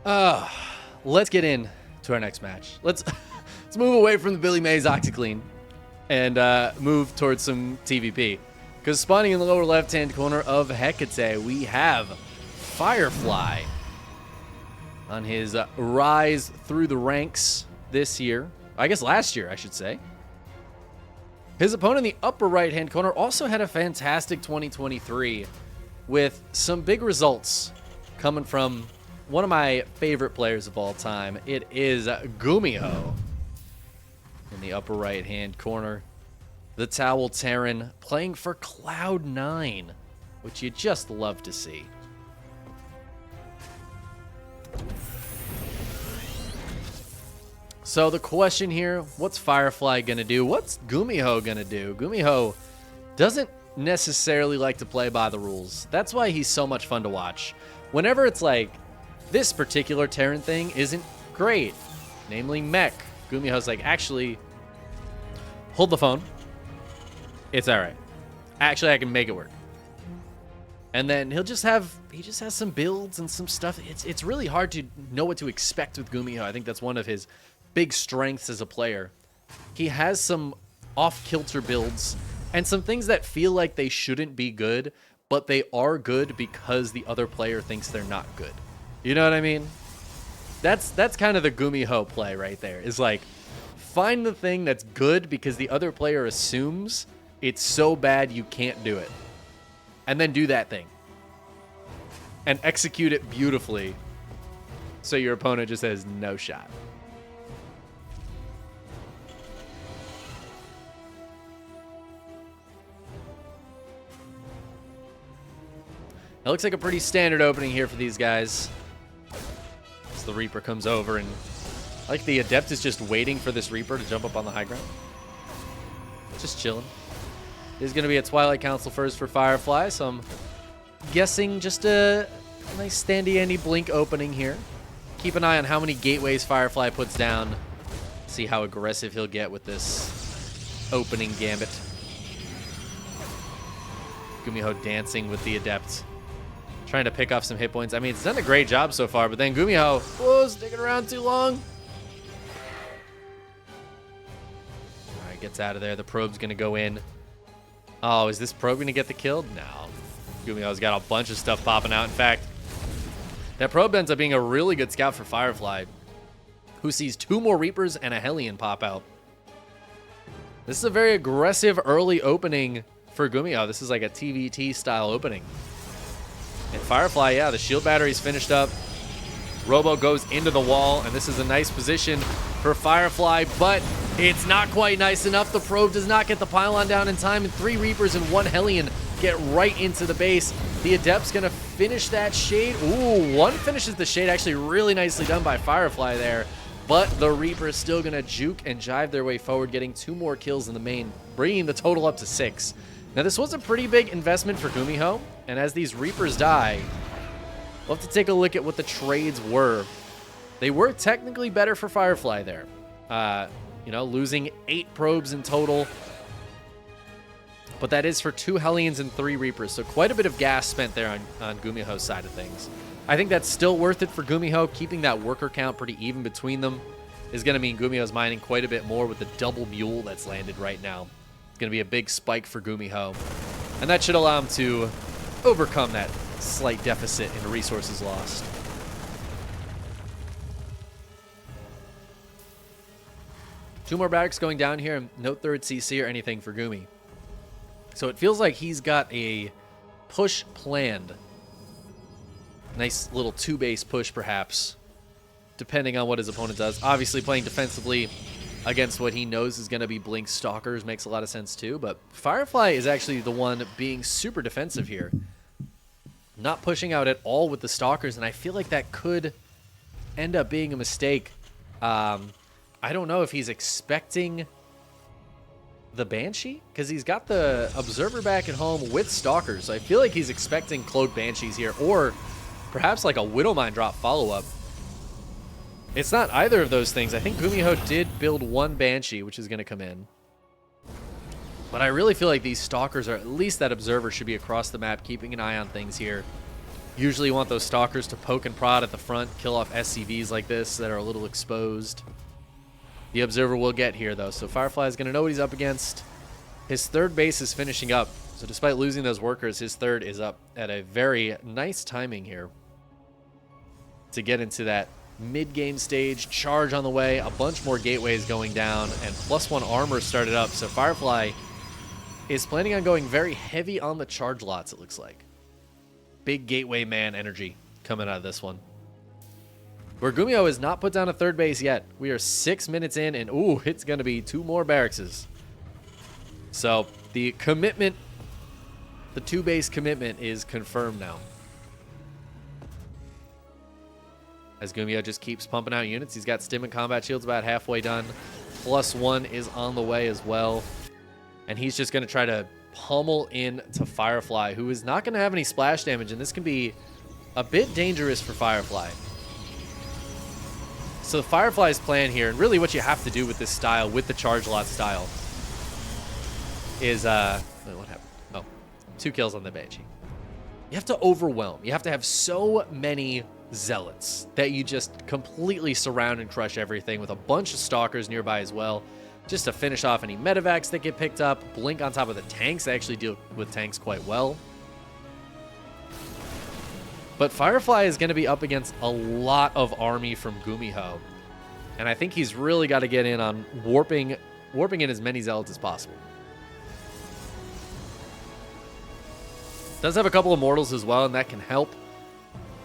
Uh, let's get in to our next match. Let's move away from the Billy Mays OxyClean and move towards some TVP. Because spawning in the lower left-hand corner of Hecate, we have Firefly on his rise through the ranks this year. I guess last year, I should say. His opponent in the upper right-hand corner also had a fantastic 2023 with some big results coming from one of my favorite players of all time. It is Gumiho in the upper right-hand corner. The Towel Terran playing for Cloud9, which you just love to see. So the question here, what's Firefly going to do? What's Gumiho going to do? Gumiho doesn't necessarily like to play by the rules. That's why he's so much fun to watch. Whenever it's like, this particular Terran thing isn't great, namely mech, Gumiho's like, actually, hold the phone. It's all right. Actually, I can make it work. And then he just has some builds and some stuff. It's really hard to know what to expect with Gumiho. I think that's one of his big strengths as a player. He has some off-kilter builds and some things that feel like they shouldn't be good, but they are good because the other player thinks they're not good. You know what I mean? That's kind of the Gumiho play right there. Is like, find the thing that's good because the other player assumes it's so bad you can't do it. And then do that thing. And execute it beautifully so your opponent just has no shot. It looks like a pretty standard opening here for these guys. As the Reaper comes over, and like the Adept is just waiting for this Reaper to jump up on the high ground. Just chilling. There's going to be a Twilight Council first for Firefly, so I'm guessing just a nice standy-andy blink opening here. Keep an eye on how many gateways Firefly puts down. See how aggressive he'll get with this opening gambit. Gumiho dancing with the Adept, trying to pick off some hit points. I mean, it's done a great job so far, but then Gumiho, whoa, sticking around too long. All right, gets out of there. The probe's going to go in. Oh, is this probe going to get the kill? No. Gumiho's got a bunch of stuff popping out. In fact, that probe ends up being a really good scout for Firefly, who sees 2 more Reapers and a Hellion pop out. This is a very aggressive early opening for Gumiho. This is like a TVT style opening. And Firefly, yeah, the shield battery's finished up. Robo goes into the wall, and this is a nice position for Firefly, but it's not quite nice enough. The probe does not get the pylon down in time, and 3 Reapers and 1 Hellion get right into the base. The Adept's going to finish that Shade. Ooh, 1 finishes the Shade. Actually, really nicely done by Firefly there. But the Reaper is still going to juke and jive their way forward, getting 2 more kills in the main, bringing the total up to 6. Now, this was a pretty big investment for Gumiho, and as these Reapers die, we'll have to take a look at what the trades were. They were technically better for Firefly there. You know, losing 8 probes in total. But that is for 2 Hellions and 3 Reapers, so quite a bit of gas spent there on Gumiho's side of things. I think that's still worth it for Gumiho. Keeping that worker count pretty even between them is going to mean Gumiho's mining quite a bit more with the double mule that's landed right now. It's going to be a big spike for Gumiho, and that should allow him to overcome that slight deficit in resources lost. Two more barracks going down here, and no third CC or anything for Gumi. So it feels like he's got a push planned. Nice little 2-base push, perhaps, depending on what his opponent does. Obviously, playing defensively against what he knows is going to be Blink Stalkers makes a lot of sense too, but Firefly is actually the one being super defensive here. Not pushing out at all with the Stalkers, and I feel like that could end up being a mistake. I don't know if he's expecting the Banshee, because he's got the Observer back at home with Stalkers, so I feel like he's expecting Cloaked Banshees here, or perhaps like a Widowmine drop follow-up. It's not either of those things. I think Gumiho did build 1 Banshee, which is going to come in. But I really feel like these Stalkers, or at least that Observer, should be across the map, keeping an eye on things here. Usually you want those stalkers to poke and prod at the front, kill off SCVs like this that are a little exposed. The observer will get here, though, so Firefly is going to know what he's up against. His third base is finishing up, so despite losing those workers, his third is up at a very nice timing here to get into that mid-game stage. Charge on the way, a bunch more gateways going down, and +1 armor started up, so Firefly is planning on going very heavy on the charge lots, it looks like. Big gateway man energy coming out of this one. Where Gumiho has not put down a third base yet. We are 6 minutes in, and ooh, it's going to be 2 more barrackses. So the commitment, the 2-base commitment is confirmed now. As Gumiho just keeps pumping out units. He's got stim and combat shields about halfway done. +1 is on the way as well. And he's just going to try to pummel in to Firefly, who is not going to have any splash damage, and this can be a bit dangerous for Firefly. So Firefly's plan here, and really what you have to do with this style, with the charge lot style, is, wait, what happened? Oh, 2 kills on the Banshee. You have to overwhelm. You have to have so many zealots that you just completely surround and crush everything with a bunch of stalkers nearby as well, just to finish off any medevacs that get picked up. Blink on top of the tanks. They actually deal with tanks quite well. But Firefly is going to be up against a lot of army from Gumiho. And I think he's really got to get in on warping in as many zealots as possible. Does have a couple Immortals as well, and that can help.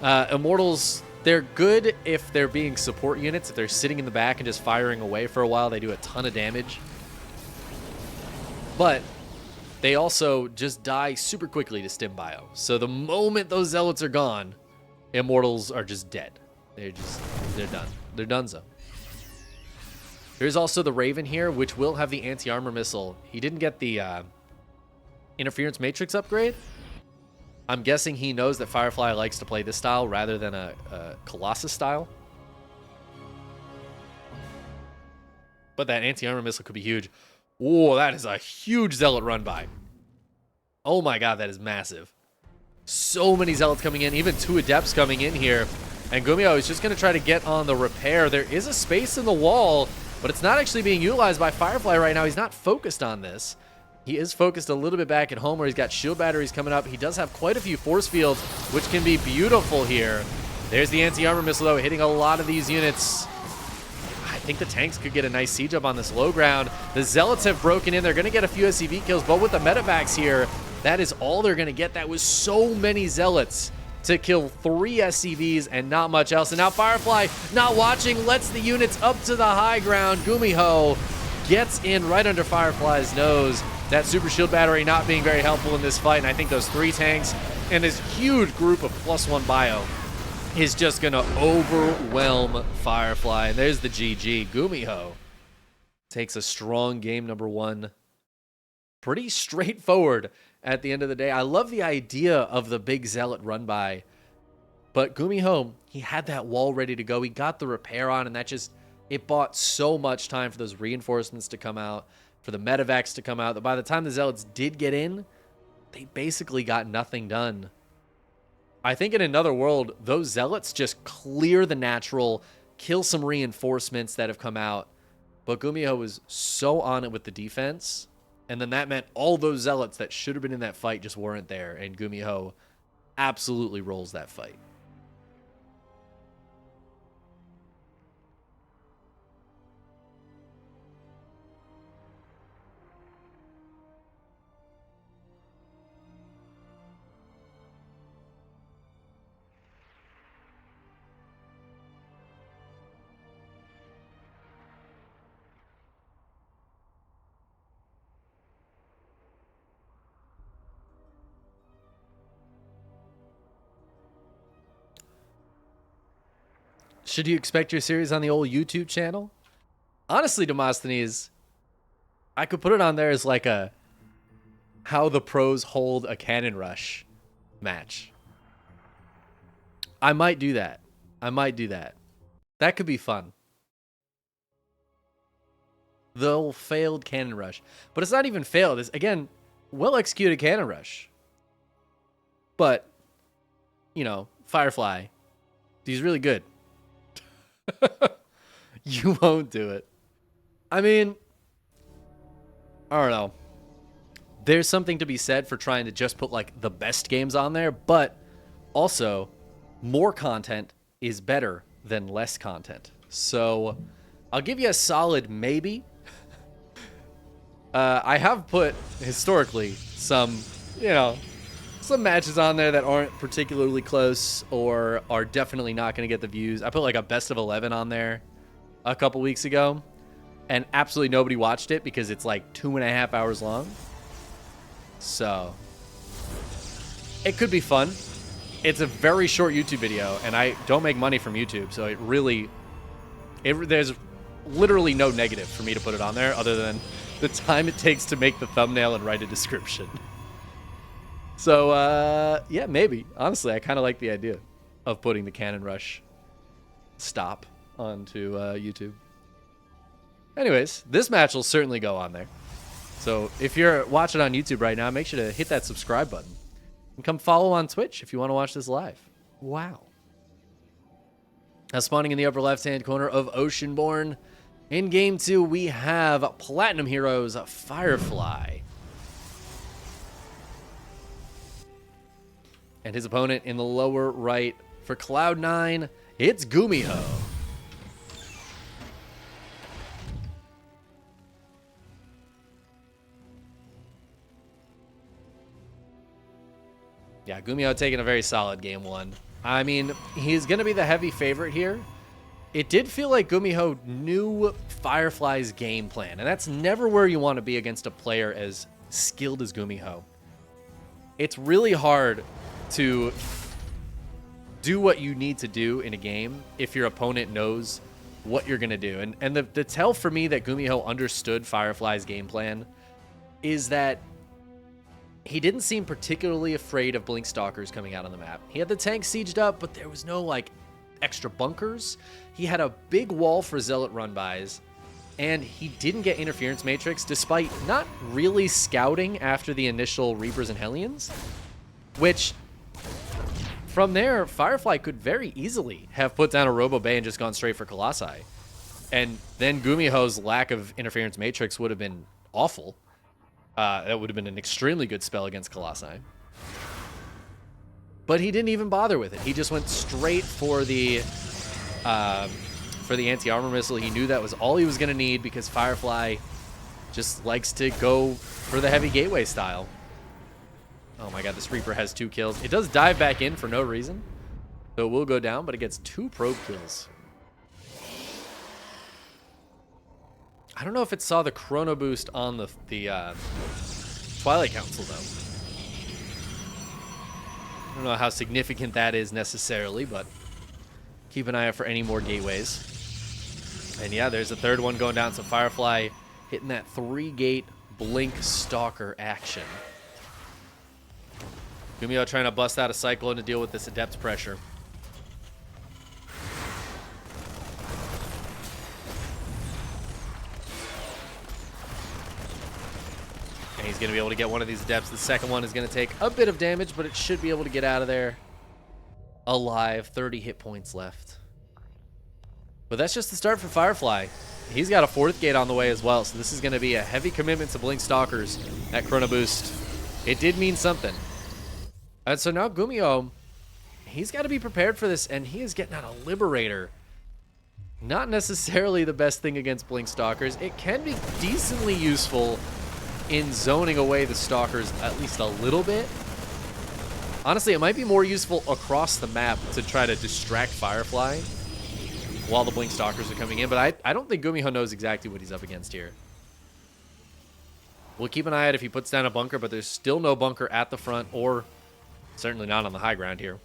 Immortals, they're good if they're being support units. If they're sitting in the back and just firing away for a while, they do a ton of damage. But they also just die super quickly to stim bio. So the moment those zealots are gone, Immortals are just dead. They're done. They're donezo. There's also the Raven here, which will have the anti-armor missile. He didn't get the Interference Matrix upgrade. I'm guessing he knows that Firefly likes to play this style rather than a Colossus style. But that anti-armor missile could be huge. Whoa, that is a huge zealot run by. Oh my god, that is massive. So many zealots coming in, even 2 adepts coming in here. And Gumiho is just going to try to get on the repair. There is a space in the wall, but it's not actually being utilized by Firefly right now. He's not focused on this. He is focused a little bit back at home where he's got shield batteries coming up. He does have quite a few force fields, which can be beautiful here. There's the anti-armor missile, though, hitting a lot of these units. I think the tanks could get a nice siege up on this low ground. The zealots have broken in. They're going to get a few SCV kills, but with the medevacs here, that is all they're going to get. That was so many zealots to kill 3 SCVs and not much else. And now Firefly, not watching, lets the units up to the high ground. Gumiho gets in right under Firefly's nose. That super shield battery not being very helpful in this fight, and I think those 3 tanks and this huge group of +1 bio is just going to overwhelm Firefly. And there's the GG. Gumiho takes a strong game number 1. Pretty straightforward at the end of the day. I love the idea of the big zealot run by, but Gumiho, he had that wall ready to go. He got the repair on, and that just, it bought so much time for those reinforcements to come out, for the medevacs to come out, that by the time the zealots did get in, they basically got nothing done. I think in another world, those zealots just clear the natural, kill some reinforcements that have come out, but Gumiho was so on it with the defense, and then that meant all those zealots that should have been in that fight just weren't there, and Gumiho absolutely rolls that fight. Should you expect your series on the old YouTube channel? Honestly, Demosthenes, I could put it on there as like a how the pros hold a cannon rush match. I might do that. That could be fun. The failed cannon rush. But it's not even failed. It's, again, well-executed cannon rush. But you know, Firefly. He's really good. You won't do it. I mean, I don't know. There's something to be said for trying to just put like the best games on there, but also more content is better than less content. So I'll give you a solid maybe. I have put historically some, you know, some matches on there that aren't particularly close or are definitely not going to get the views. I put like a best of 11 on there a couple weeks ago, and absolutely nobody watched it because it's like 2.5 hours long. So it could be fun. It's a very short YouTube video, and I don't make money from YouTube, so it really, there's literally no negative for me to put it on there other than the time it takes to make the thumbnail and write a description. So, yeah, maybe. Honestly, I kind of like the idea of putting the Cannon Rush stop onto YouTube. Anyways, this match will certainly go on there. So if you're watching on YouTube right now, make sure to hit that subscribe button. And come follow on Twitch if you want to watch this live. Wow. Now, spawning in the upper left-hand corner of Oceanborn. In Game 2, we have Platinum Heroes Firefly. And his opponent in the lower right for Cloud9, it's Gumiho. Yeah, Gumiho taking a very solid game one. I mean, he's going to be the heavy favorite here. It did feel like Gumiho knew Firefly's game plan, and that's never where you want to be against a player as skilled as Gumiho. It's really hard to do what you need to do in a game if your opponent knows what you're going to do. And the tell for me that Gumiho understood Firefly's game plan is that he didn't seem particularly afraid of Blink Stalkers coming out on the map. He had the tank sieged up, but there was no, like, extra bunkers. He had a big wall for Zealot run-bys, and he didn't get Interference Matrix despite not really scouting after the initial Reapers and Hellions, which, from there, Firefly could very easily have put down a Robo Bay and just gone straight for Colossi. And then Gumiho's lack of Interference Matrix would have been awful. That would have been an extremely good spell against Colossi. But he didn't even bother with it. He just went straight for the anti-armor missile. He knew that was all he was going to need because Firefly just likes to go for the heavy gateway style. Oh my god, this Reaper has 2 kills. It does dive back in for no reason. So it will go down, but it gets 2 probe kills. I don't know if it saw the chrono boost on the Twilight Council, though. I don't know how significant that is necessarily, but keep an eye out for any more gateways. And yeah, there's a third one going down. So Firefly hitting that 3-gate Blink Stalker action. Gumiho trying to bust out a Cyclone to deal with this Adept pressure. And he's going to be able to get one of these Adepts. The second one is going to take a bit of damage, but it should be able to get out of there alive. 30 hit points left. But that's just the start for Firefly. He's got a 4th gate on the way as well, so this is going to be a heavy commitment to Blink Stalkers. That Chrono Boost, it did mean something. And so now Gumiho, he's got to be prepared for this, and he is getting out a Liberator. Not necessarily the best thing against Blink Stalkers. It can be decently useful in zoning away the Stalkers at least a little bit. Honestly, it might be more useful across the map to try to distract Firefly while the Blink Stalkers are coming in, but I don't think Gumiho knows exactly what he's up against here. We'll keep an eye out if he puts down a bunker, but there's still no bunker at the front, or certainly not on the high ground here.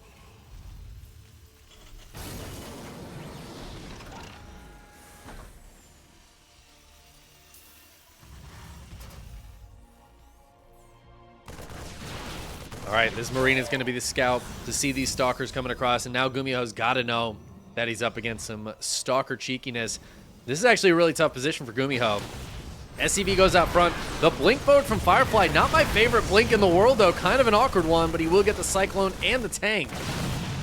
All right, this Marine is going to be the scout to see these Stalkers coming across, and now Gumiho's got to know that he's up against some Stalker cheekiness. This is actually a really tough position for Gumiho. SCV goes out front. The Blink mode from Firefly, not my favorite Blink in the world, though. Kind of an awkward one, but he will get the Cyclone and the tank.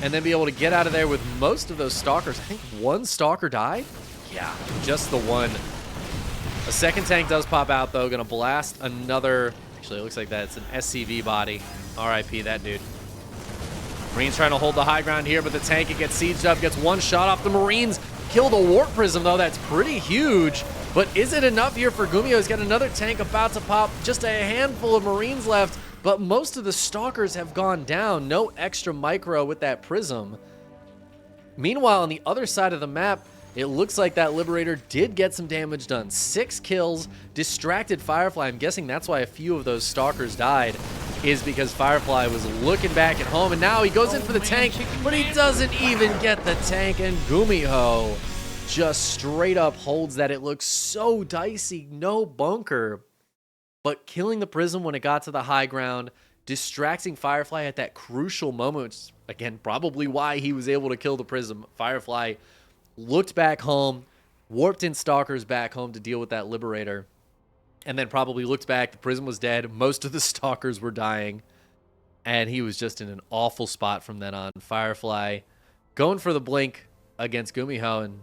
and then be able to get out of there with most of those stalkers. I think one stalker died? Yeah, just the one. A second tank does pop out, though. Gonna blast another. Actually, it looks like that. It's an SCV body. RIP that dude. Marines trying to hold the high ground here, but the tank, it gets sieged up, gets one shot off the Marines. Kill the Warp Prism, though. That's pretty huge. But is it enough here for Gumiho? He's got another tank about to pop. Just a handful of Marines left, but most of the Stalkers have gone down. No extra micro with that Prism. Meanwhile, on the other side of the map, it looks like that Liberator did get some damage done. 6 kills, distracted Firefly. I'm guessing that's why a few of those Stalkers died, is because Firefly was looking back at home, and now he goes in for the tank, but he doesn't even get the tank, and Gumiho just straight up holds that. It looks so dicey, no bunker, but killing the Prism when it got to the high ground, distracting Firefly at that crucial moment, which is, again, probably why he was able to kill the Prism. Firefly looked back home, warped in Stalkers back home to deal with that Liberator, and then probably looked back. The Prism was dead. Most of the Stalkers were dying, and he was just in an awful spot from then on. Firefly going for the blink against Gumiho, and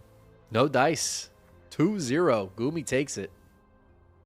no dice. 2-0. Gumi takes it.